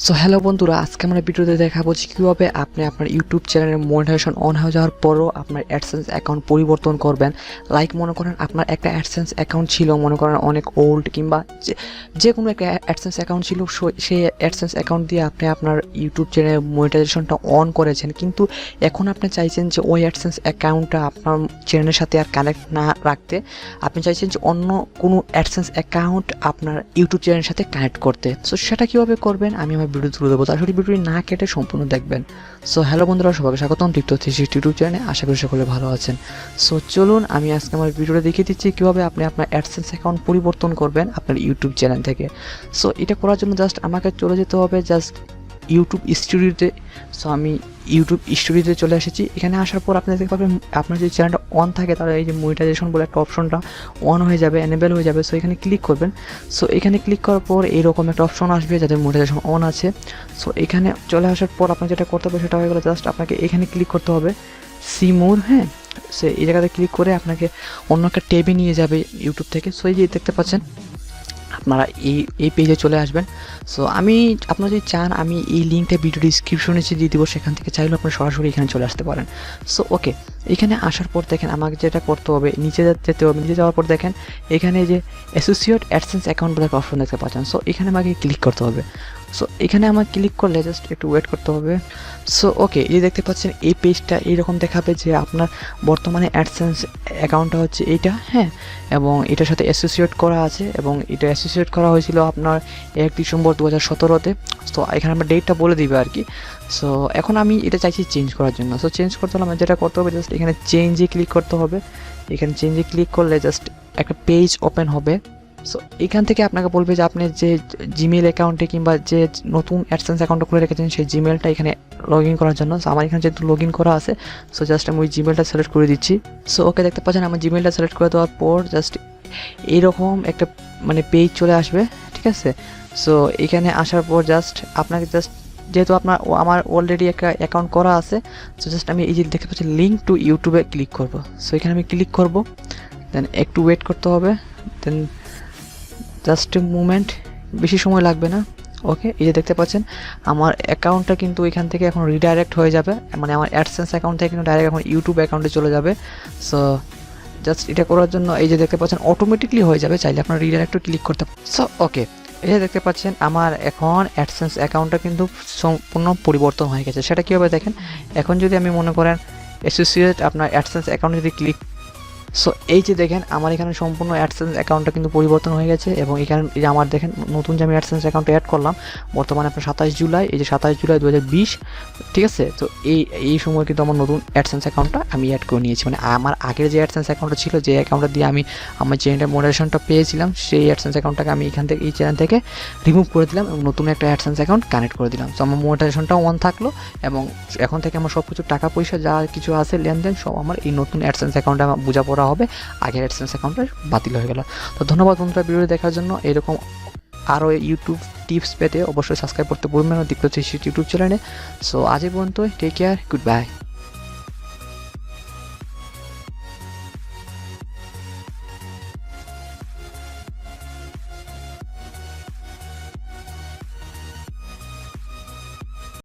So hello বন্ধুরা, আজকে আমরা ভিডিওতে দেখাবো যে কীভাবে আপনি আপনার ইউটিউব চ্যানেলের মনিটাইজেশন অন হয়ে যাওয়ার পরও আপনার অ্যাডসেন্স অ্যাকাউন্ট পরিবর্তন করবেন। লাইক মনে করেন আপনার একটা অ্যাডসেন্স অ্যাকাউন্ট ছিল, মনে করেন অনেক ওল্ড কিংবা যে কোনো একটা অ্যাডসেন্স অ্যাকাউন্ট ছিল, সেই অ্যাডসেন্স অ্যাকাউন্ট দিয়ে আপনি আপনার ইউটিউব চ্যানেলের মনিটাইজেশনটা অন করেছেন, কিন্তু এখন আপনি চাইছেন যে ওই অ্যাডসেন্স অ্যাকাউন্টটা আপনার চ্যানেলের সাথে আর কানেক্ট না রাখতে, আপনি চাইছেন যে অন্য কোনো অ্যাডসেন্স অ্যাকাউন্ট আপনার ইউটিউব চ্যানেলের সাথে কানেক্ট করতে। সো সেটা কীভাবে করবেন আমি আমার ভিডিও তুলে দেবো, আসলে ভিডিওটি না কেটে সম্পূর্ণ দেখবেন। সো হ্যালো বন্ধুরা, সবাইকে স্বাগতম DEEPTO360 ইউটিউব চ্যানেলে। আশা করি সকলে ভালো আছেন। সো চলুন আমি আজকে আমার ভিডিওটা দেখিয়ে দিচ্ছি কীভাবে আপনি আপনার অ্যাডসেন্স অ্যাকাউন্ট পরিবর্তন করবেন আপনার ইউটিউব চ্যানেল থেকে। সো এটা করার জন্য জাস্ট আমাকে চলে যেতে হবে জাস্ট ইউটিউব স্টুডিওতে। সো আমি ইউটিউব স্টুডিওতে চলে এসেছি। এখানে আসার পর আপনি দেখতে পাবেন আপনার যদি চ্যানেলটা অন থাকে তাহলে এই যে মনিটাইজেশন বলে একটা অপশনটা অন হয়ে যাবে, এনেবেল হয়ে যাবে। সো এখানে ক্লিক করবেন। সো এখানে ক্লিক করার পর এইরকম একটা অপশন আসবে যাদের মনিটাইজেশন অন আছে। সো এখানে চলে আসার পর আপনার যেটা করতে হবে সেটা হয়ে গেলে জাস্ট আপনাকে এখানে ক্লিক করতে হবে সি মোর। হ্যাঁ, সো এই জায়গাতে ক্লিক করে আপনাকে অন্য একটা ট্যাবে নিয়ে যাবে ইউটিউব থেকে। সো এই যে দেখতে পাচ্ছেন আপনারা এই পেজে চলে আসবেন। সো আপনারা যদি চান আমি এই লিঙ্কটা ভিডিও ডিসক্রিপশনে দিয়ে দিব, সেখান থেকে চাইলে আপনারা সরাসরি এখানে চলে আসতে পারেন। সো ওকে, এখানে আসার পর দেখেন আমাকে যেটা করতে হবে নিচে যেতে হবে। নিচে যাওয়ার পর দেখেন এখানে যে অ্যাসোসিয়েট অ্যাডসেন্স অ্যাকাউন্ট বলে একটা অপশন দেখতে পাচ্ছেন। সো এখানে আমাকে ক্লিক করতে হবে। সো এখানে আমার ক্লিক করলে জাস্ট একটু ওয়েট করতে হবে। সো ওকে, এই দেখতে পাচ্ছেন এই পেজটা এইরকম দেখাবে যে আপনার বর্তমানে অ্যাডসেন্স অ্যাকাউন্টটা হচ্ছে এইটা। হ্যাঁ, এবং এটার সাথে অ্যাসোসিয়েট করা আছে এবং এটা অ্যাসোসিয়েট করা হয়েছিল আপনার 1 ডিসেম্বর 2017-তে। সো এখানে আমরা ডেটটা বলে দিবে আর কি। সো এখন আমি এটা চাইছি চেঞ্জ করার জন্য। সো চেঞ্জ করতে হলে আমার যেটা করতে হবে জাস্ট এখানে চেঞ্জে ক্লিক করতে হবে। এখানে চেঞ্জে ক্লিক করলে জাস্ট একটা পেজ ওপেন হবে। সো এখান থেকে আপনাকে বলবে যে আপনি যে জিমেল অ্যাকাউন্টে কিংবা যে নতুন অ্যাডসেন্স অ্যাকাউন্টটা খুলে রেখেছেন সেই জিমেলটা এখানে লগ ইন করার জন্য। সো আমার এখানে যেহেতু লগ ইন করা আছে, সো জাস্ট আমি ওই জিমেলটা সিলেক্ট করে দিচ্ছি। সো ওকে, দেখতে পাচ্ছেন আমার জিমেলটা সিলেক্ট করে দেওয়ার পর জাস্ট এইরকম একটা পেজ চলে আসবে, ঠিক আছে। সো এখানে আসার পর জাস্ট আপনাকে যেহেতু আমার অলরেডি একটা অ্যাকাউন্ট করা আছে, সো জাস্ট আমি এই যে দেখতে পাচ্ছি লিঙ্ক টু ইউটিউবে ক্লিক করব। সো এখানে আমি ক্লিক করব, দেন একটু ওয়েট করতে হবে, দেন জাস্ট মুভমেন্ট, বেশি সময় লাগবে না। ওকে, এই যে দেখতে পাচ্ছেন আমার অ্যাকাউন্টটা কিন্তু এখান থেকে এখন রিডাইরেক্ট হয়ে যাবে, মানে আমার অ্যাডসেন্স অ্যাকাউন্ট থেকে কিন্তু ডাইরেক্ট এখন ইউটিউব অ্যাকাউন্টে চলে যাবে। সো জাস্ট এটা করার জন্য এই যে দেখতে পাচ্ছেন অটোমেটিকলি হয়ে যাবে, চাইলে আপনার রিডাইরেক্টও ক্লিক করতে পারেন। সো ওকে, এই যে দেখতে পাচ্ছেন আমার এখন অ্যাডসেন্স অ্যাকাউন্টটা কিন্তু সম্পূর্ণ পরিবর্তন হয়ে গেছে। সেটা কীভাবে দেখেন, এখন যদি আমি মনে করেন অ্যাসোসিয়েট আপনার অ্যাডসেন্স অ্যাকাউন্টে যদি ক্লিক, সো এই যে দেখেন আমার এখানে সম্পূর্ণ অ্যাডসেন্স অ্যাকাউন্টটা কিন্তু পরিবর্তন হয়ে গেছে। এবং এখানে এই যে আমার দেখেন নতুন যে আমি অ্যাডসেন্স অ্যাকাউন্টে অ্যাড করলাম বর্তমানে আপনার 27 জুলাই, এই যে 27 জুলাই 2020, ঠিক আছে। তো এই সময় কিন্তু আমার নতুন অ্যাডসেন্স অ্যাকাউন্টটা আমি অ্যাড করে নিয়েছি, মানে আমার আগের যে অ্যাডসেন্স অ্যাকাউন্টটা ছিল, যে অ্যাকাউন্টটা দিয়ে আমি আমার চ্যানেলের মনিটাইজেশনটা পেয়েছিলাম, সেই অ্যাডসেন্স অ্যাকাউন্টটাকে আমি এখান থেকে এই চ্যানেল থেকে রিমুভ করে দিলাম এবং নতুন একটা অ্যাডসেন্স অ্যাকাউন্ট কানেক্ট করে দিলাম। তো আমার মনিটাইজেশনটাও অন থাকলো এবং এখন থেকে আমার সব কিছু টাকা পয়সা যা কিছু আছে লেনদেন সব আমার এই নতুন অ্যাডসেন্স অ্যাকাউন্টে আমার বোঝাপড়া হবে, আগের অ্যাডসেন্স অ্যাকাউন্টটা বাতিল হয়ে গেল। তো ধন্যবাদ বন্ধুরা ভিডিওটি দেখার জন্য। এরকম আরও ইউটিউব টিপস পেতে অবশ্যই সাবস্ক্রাইব করতে ভুলবেন না DEEPTO360 ইউটিউব চ্যানেলে। সো আজ এই পর্যন্ত, টেক কেয়ার, গুড বাই।